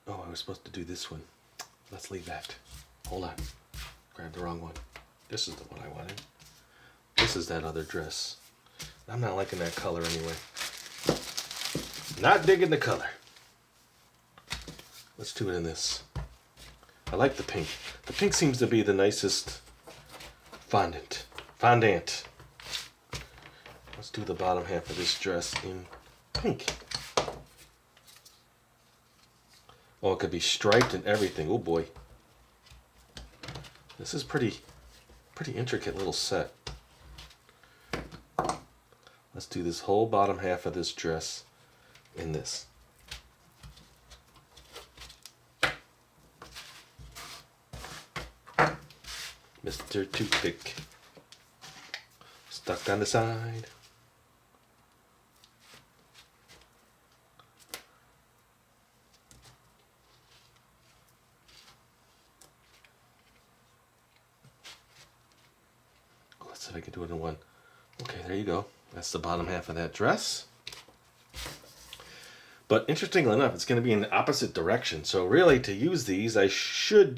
Oh, I was supposed to do this one. Let's leave that. Hold on. Grabbed the wrong one. This is the one I wanted. This is that other dress. I'm not liking that color anyway. Not digging the color. Let's do it in this. I like the pink. The pink seems to be the nicest fondant. Let's do the bottom half of this dress in pink. Oh, it could be striped and everything. Oh boy. This is pretty intricate little set. Let's do this whole bottom half of this dress in this. Mr. Toothpick. Stuck on the side. Let's see if I can do it in one. Okay, there you go. That's the bottom half of that dress. But interestingly enough, it's going to be in the opposite direction. So really, to use these, you should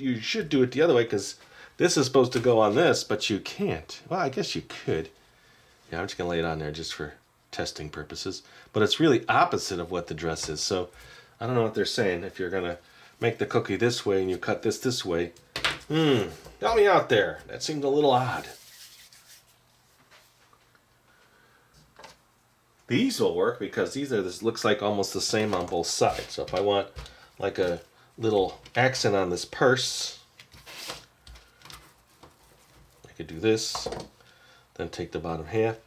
do it the other way, because this is supposed to go on this, but you can't. Well, I guess you could. Yeah, I'm just going to lay it on there just for testing purposes. But it's really opposite of what the dress is. So I don't know what they're saying. If you're going to make the cookie this way and you cut this way. Help me out there. That seemed a little odd. These will work because this looks like almost the same on both sides. So if I want like a little accent on this purse, I could do this, then take the bottom half,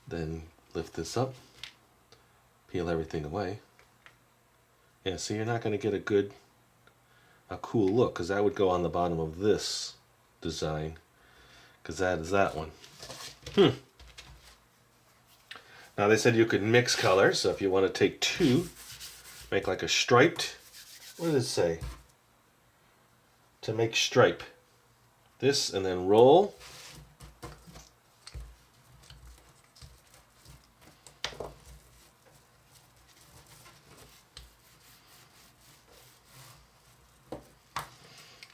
then lift this up, peel everything away. Yeah, see, you're not going to get a cool look, because that would go on the bottom of this design, because that is that one. Now they said you could mix colors, so if you want to take two, make like a striped, what did it say? To make stripe. This, and then roll.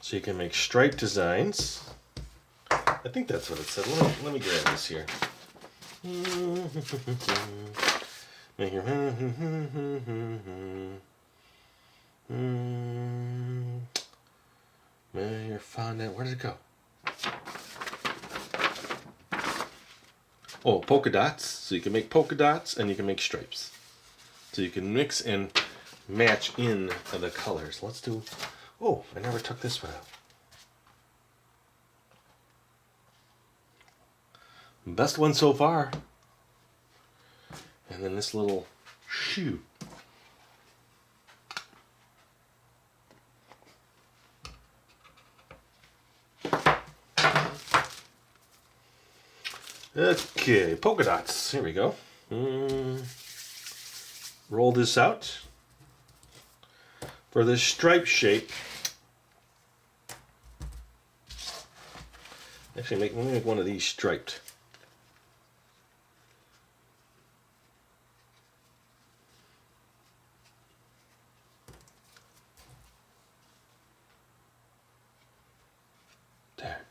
So you can make stripe designs. I think that's what it said. Let me grab this here. Make your your fondant. Where did it go? Oh, polka dots. So you can make polka dots and you can make stripes. So you can mix and match in the colors. Let's do. Oh, I never took this one out. Best one so far. And then this little shoe. Okay, polka dots. Here we go. Roll this out. For this stripe shape. Actually, let me make one of these striped. There.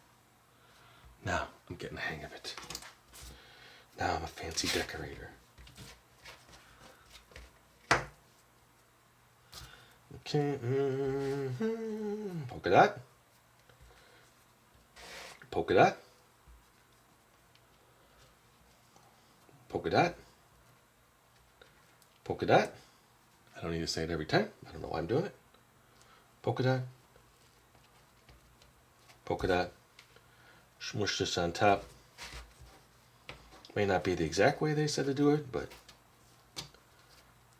Now I'm getting the hang of it. Now I'm a fancy decorator. Okay. Polka dot. Polka dot. Polka dot. Polka dot. I don't need to say it every time. I don't know why I'm doing it. Polka dot. Polka dot. Smush this on top. May not be the exact way they said to do it, but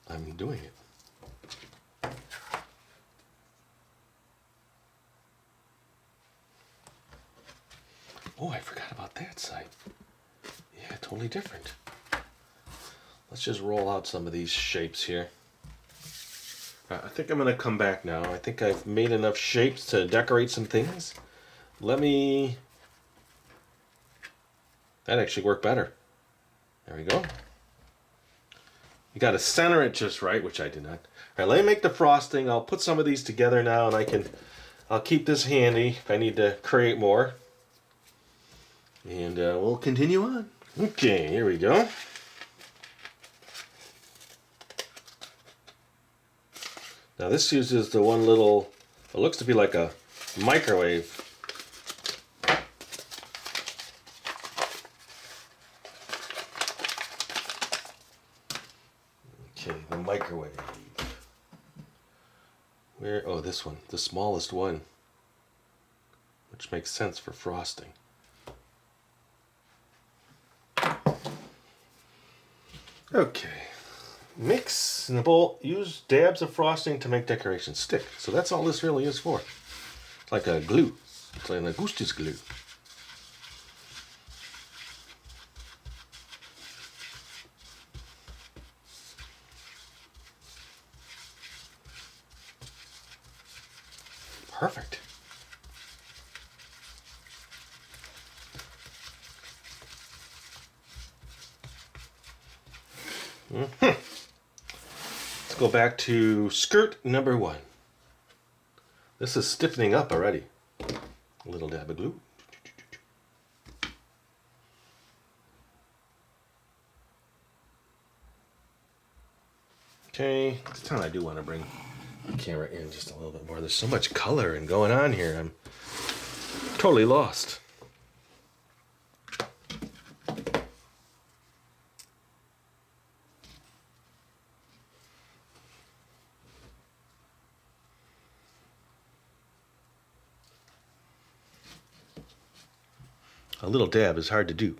I'm doing it. Oh, I forgot about that side. Yeah, totally different. Let's just roll out some of these shapes here. I think I'm going to come back now. I think I've made enough shapes to decorate some things. Let me... That actually worked better. There we go. You got to center it just right, which I did not. All right, let me make the frosting. I'll put some of these together now, and I'll keep this handy if I need to create more. And we'll continue on. Okay, here we go. Now this uses the one little, it looks to be like a microwave. Okay, the microwave. Where, oh, this one, the smallest one, which makes sense for frosting. Okay, mix in the bowl. Use dabs of frosting to make decorations stick. So that's all this really is for. It's like a glue. It's like an Augustus glue. Perfect. Let's go back to skirt number 1. This is stiffening up already. A little dab of glue. Okay, this time I do want to bring the camera in just a little bit more. There's so much color and going on here. I'm totally lost. A little dab is hard to do.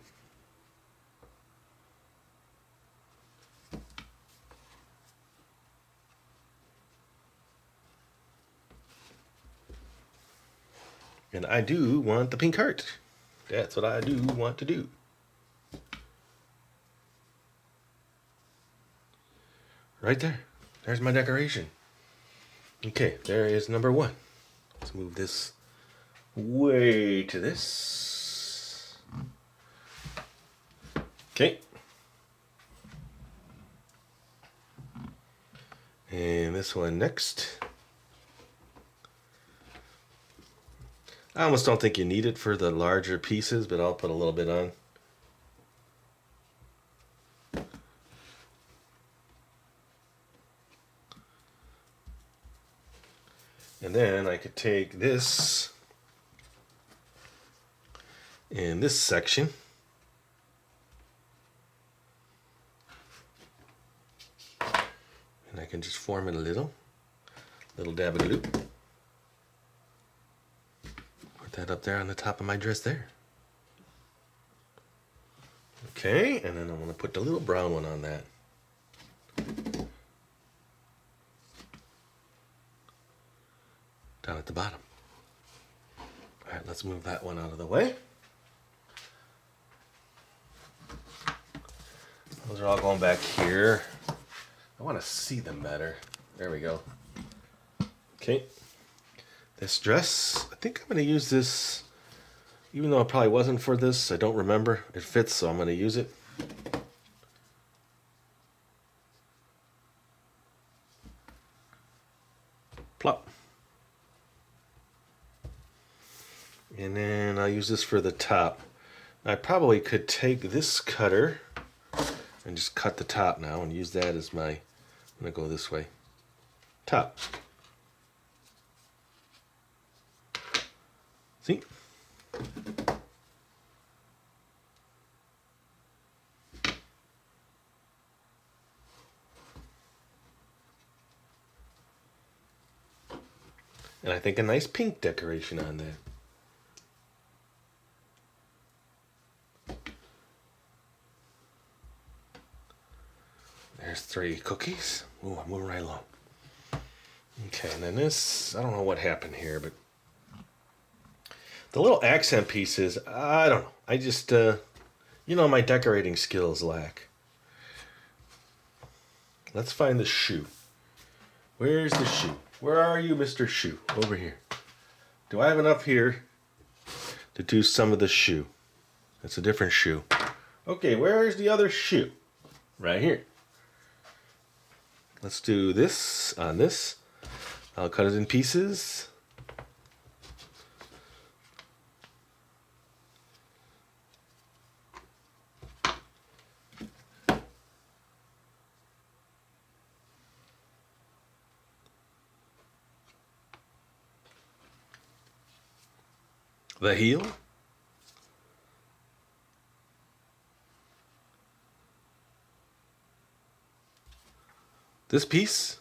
And I do want the pink heart. That's what I do want to do. Right there. There's my decoration. Okay, there is number 1. Let's move this way to this. Okay. And this one next. I almost don't think you need it for the larger pieces, but I'll put a little bit on. And then I could take this in this section. And I can just form it a little dab of glue. Put that up there on the top of my dress there. Okay, and then I'm going to put the little brown one on that. Down at the bottom. All right, let's move that one out of the way. Those are all going back here. I want to see them better. There we go. Okay. This dress, I think I'm going to use this, even though it probably wasn't for this. I don't remember. It fits, so I'm going to use it. Plop. And then I'll use this for the top. I probably could take this cutter and just cut the top now and use that as my, I'm going to go this way, top. See? And I think a nice pink decoration on there. There's 3 cookies. Ooh, I'm moving right along. Okay, and then this, I don't know what happened here, but the little accent pieces, I don't know. I just, my decorating skills lack. Let's find the shoe. Where's the shoe? Where are you, Mr. Shoe? Over here. Do I have enough here to do some of the shoe? That's a different shoe. Okay, where's the other shoe? Right here. Let's do this on this. I'll cut it in pieces. The heel. This piece.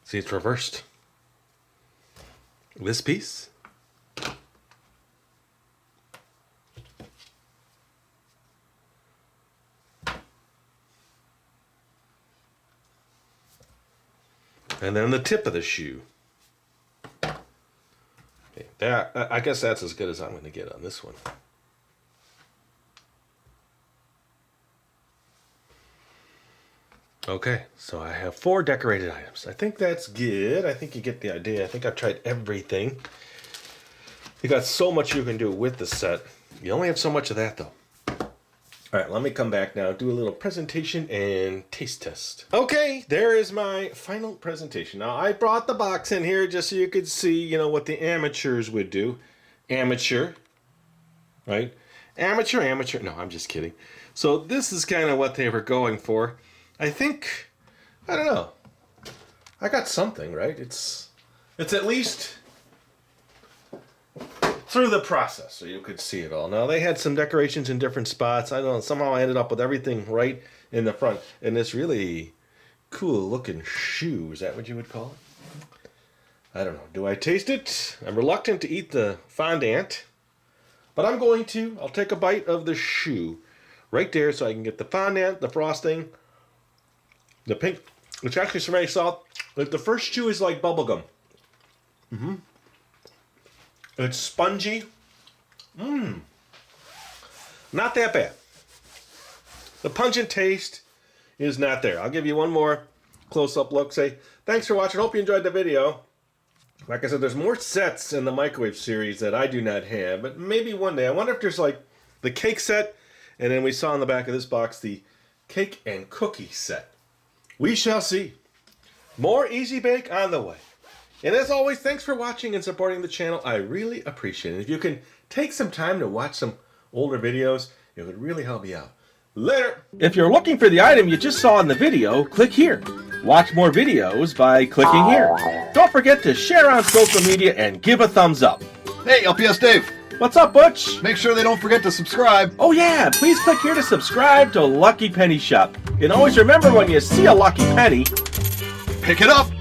See, it's reversed. This piece. And then the tip of the shoe. Okay, I guess that's as good as I'm going to get on this one. Okay, so I have 4 decorated items. I think that's good. I think you get the idea. I think I've tried everything. You got so much you can do with the set. You only have so much of that, though. All right, let me come back now, do a little presentation and taste test. Okay, there is my final presentation. Now, I brought the box in here just so you could see, what the amateurs would do. Amateur, right? Amateur. No, I'm just kidding. So this is kind of what they were going for. I think, I don't know. I got something, right? It's at least through the process so you could see it all. Now, they had some decorations in different spots. I don't know, somehow I ended up with everything right in the front. And this really cool looking shoe, is that what you would call it? I don't know. Do I taste it? I'm reluctant to eat the fondant, but I'm going to. I'll take a bite of the shoe right there so I can get the fondant, the frosting, the pink. It's actually some very soft. Like the first chew is like bubblegum. It's spongy. Not that bad. The pungent taste is not there. I'll give you one more close-up look. Say, thanks for watching. Hope you enjoyed the video. Like I said, there's more sets in the microwave series that I do not have, but maybe one day. I wonder if there's like the cake set, and then we saw in the back of this box the cake and cookie set. We shall see. More Easy Bake on the way. And as always, thanks for watching and supporting the channel. I really appreciate it. If you can take some time to watch some older videos, it would really help me out. Later! If you're looking for the item you just saw in the video, click here. Watch more videos by clicking here. Don't forget to share on social media and give a thumbs up. Hey, LPS Dave. What's up, Butch? Make sure they don't forget to subscribe. Oh yeah, please click here to subscribe to Lucky Penny Shop. And always remember, when you see a lucky penny, Pick it up.